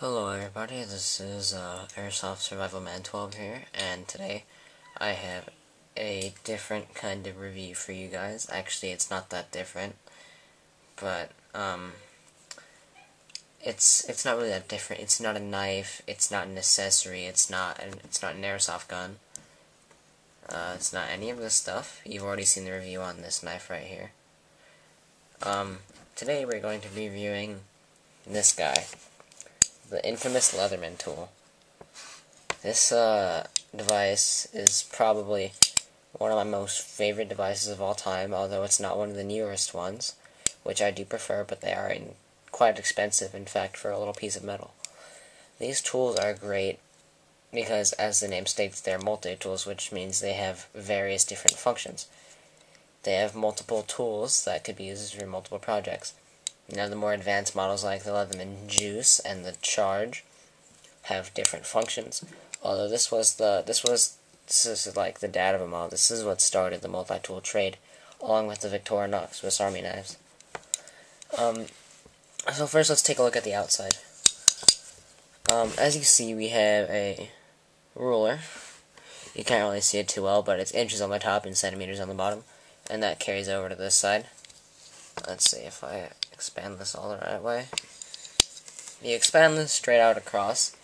Hello everybody, this is Airsoft Survival Man 12 here, and today I have a different kind of review for you guys. Actually, it's not that different, but it's not really that different. It's not a knife, it's not an accessory, it's not an airsoft gun. It's not any of this stuff. You've already seen the review on this knife right here. Today we're going to be reviewing this guy. The infamous Leatherman tool. This device is probably one of my most favorite devices of all time, although it's not one of the newest ones, which I do prefer, but they are quite expensive, in fact, for a little piece of metal. These tools are great because, as the name states, they're multi-tools, which means they have various different functions. They have multiple tools that could be used for multiple projects. Now, the more advanced models like the Leatherman Juice and the Charge have different functions. Although this is like the dad of them all. This is what started the multi-tool trade, along with the Victorinox Swiss Army knives. So first, let's take a look at the outside. As you see, we have a ruler. You can't really see it too well, but it's inches on the top and centimeters on the bottom, and that carries over to this side. Let's see if I expand this all the right way. You expand this straight out across.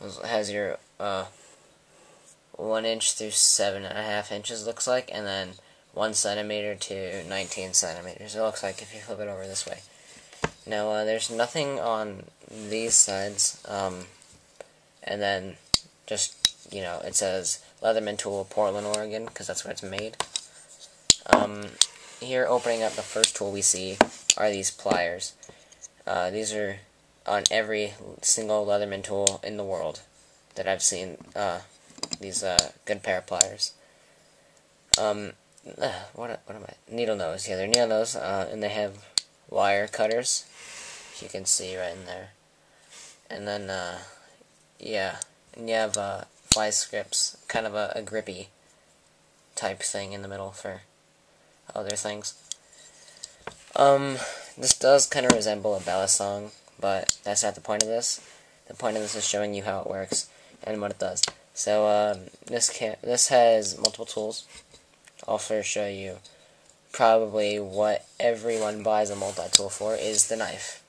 It has your 1 inch through 7.5 inches, looks like, and then 1 centimeter to 19 centimeters. It looks like if you flip it over this way. Now, there's nothing on these sides, and then just, it says Leatherman Tool, Portland, Oregon, because that's where it's made. Here, opening up the first tool we see are these pliers. These are on every single Leatherman tool in the world that I've seen. These good pair of pliers. What am I? Needle nose. Yeah, they're needle nose, and they have wire cutters. You can see right in there. And then, yeah, and you have fly scripts, kind of a grippy type thing in the middle for other things. This does kind of resemble a ballast song, but that's not the point of this. The point of this is showing you how it works and what it does. So, this has multiple tools. I'll first show you probably what everyone buys a multi-tool for is the knife.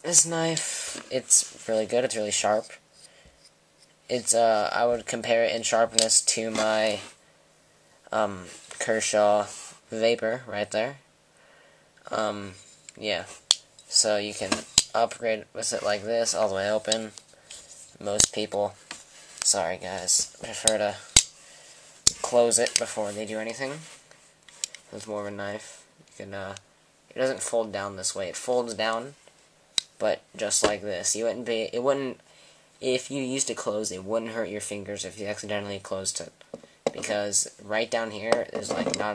This knife, it's really good, it's really sharp. It's, I would compare it in sharpness to my, Kershaw Vapor right there. Yeah. So you can upgrade with it like this, all the way open. Most people, sorry guys, prefer to close it before they do anything. It's more of a knife. You can, it doesn't fold down this way. It folds down, but just like this. It wouldn't, if you used to close, it wouldn't hurt your fingers if you accidentally closed it. Because right down here, there's like not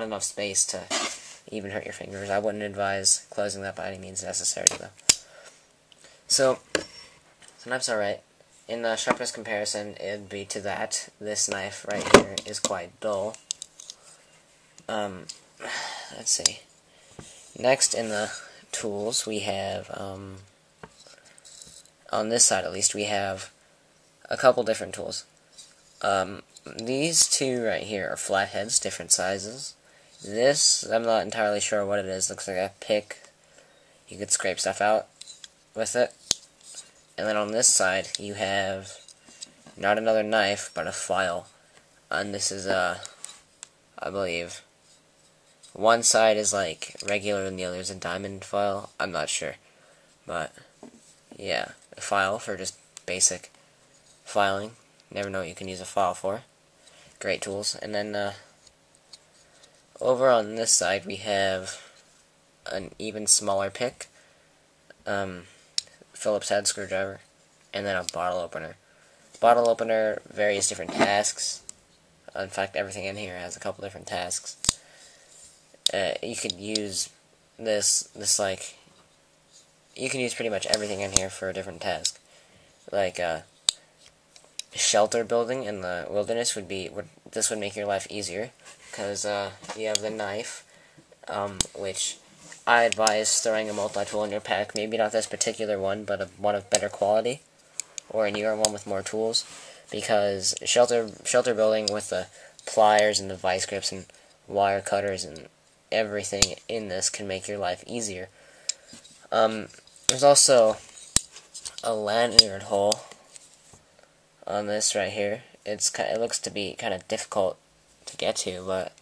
enough space to even hurt your fingers. I wouldn't advise closing that by any means necessary, though. So knife's alright. In the sharpness comparison, it'd be to that. This knife right here is quite dull. Let's see. Next in the tools, we have, on this side at least, we have a couple different tools. These two right here are flatheads, different sizes. This, I'm not entirely sure what it is. Looks like a pick. You could scrape stuff out with it. And then on this side, you have not another knife, but a file. And this is, I believe, one side is like regular and the other is a diamond file. I'm not sure. But, yeah, a file for just basic filing. Never know what you can use a file for. Great tools. And then, over on this side, we have an even smaller pick, Phillips head screwdriver, and then a bottle opener. Bottle opener, various different tasks. In fact, everything in here has a couple different tasks. You could use you can use pretty much everything in here for a different task. Like, shelter building in the wilderness this would make your life easier, because you have the knife, which I advise throwing a multi-tool in your pack. Maybe not this particular one, but one of better quality, or a newer one with more tools, because shelter building with the pliers and the vice grips and wire cutters and everything in this can make your life easier. There's also a lanyard hole on this right here. It looks to be kind of difficult to get to, but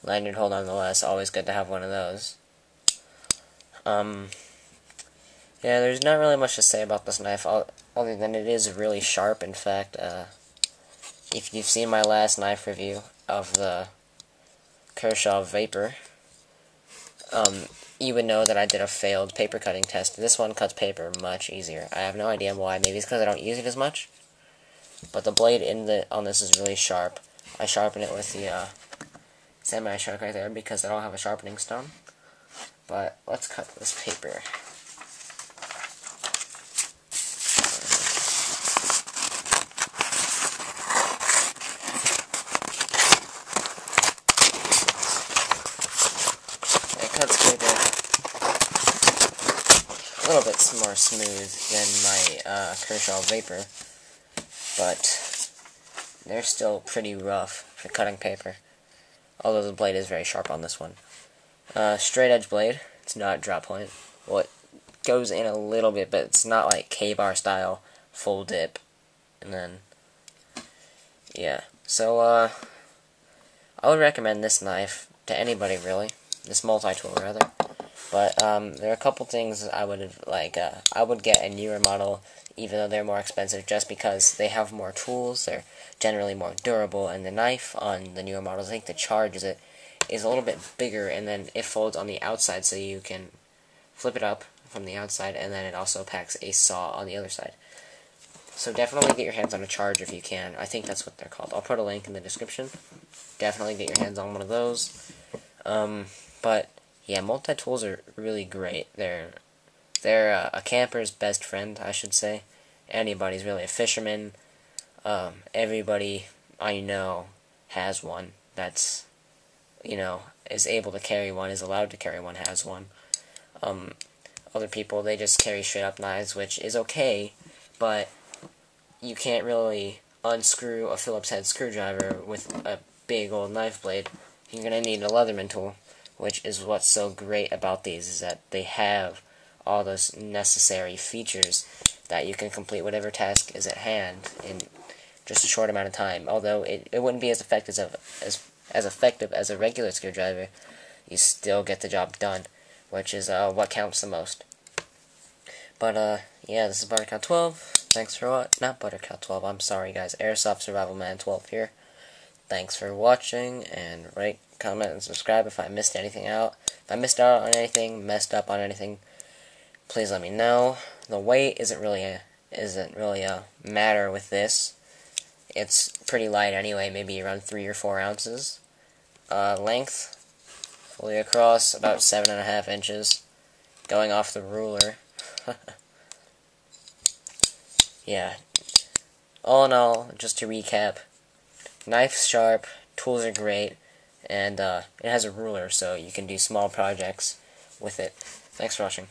lanyard hole nonetheless. Always good to have one of those. Yeah, there's not really much to say about this knife, other than it is really sharp. In fact, if you've seen my last knife review of the Kershaw Vapor, you would know that I did a failed paper cutting test. This one cuts paper much easier. I have no idea why. Maybe it's because I don't use it as much. But the blade on this is really sharp. I sharpen it with the semi-sharp right there because I don't have a sharpening stone. But let's cut this paper. It cuts paper a little bit more smooth than my Kershaw Vapor, but they're still pretty rough for cutting paper, although the blade is very sharp on this one. Straight edge blade, it's not drop point. Well, it goes in a little bit, but it's not like K-bar style full dip. And then, yeah. So, I would recommend this knife to anybody, really. This multi-tool, rather. But, there are a couple things I would like. I would get a newer model, even though they're more expensive, just because they have more tools, they're generally more durable, and the knife on the newer models, I think the charge is a little bit bigger, and then it folds on the outside, so you can flip it up from the outside, and then it also packs a saw on the other side. So definitely get your hands on a charge if you can. I think that's what they're called. I'll put a link in the description. Definitely get your hands on one of those. But yeah, multi-tools are really great. They're a camper's best friend, I should say. Anybody's really a fisherman. Everybody I know has one that's, is able to carry one, is allowed to carry one, has one. Other people, they just carry straight up knives, which is okay, but you can't really unscrew a Phillips head screwdriver with a big old knife blade. You're going to need a Leatherman tool, which is what's so great about these, is that they have all those necessary features that you can complete whatever task is at hand in just a short amount of time. Although it wouldn't be as effective as a regular screwdriver, you still get the job done, which is what counts the most. But yeah, this is Buttercow 12. Thanks for not Buttercow 12. I'm sorry, guys. Airsoft Survival Man 12 here. Thanks for watching, and rate, comment, and subscribe if I missed anything out. If I missed out on anything, messed up on anything, please let me know. The weight isn't really a matter with this. It's pretty light anyway, maybe around 3 or 4 ounces. Length, fully across, about 7.5 inches, going off the ruler. Yeah. All in all, just to recap, knife's sharp, tools are great, and it has a ruler, so you can do small projects with it. Thanks for watching.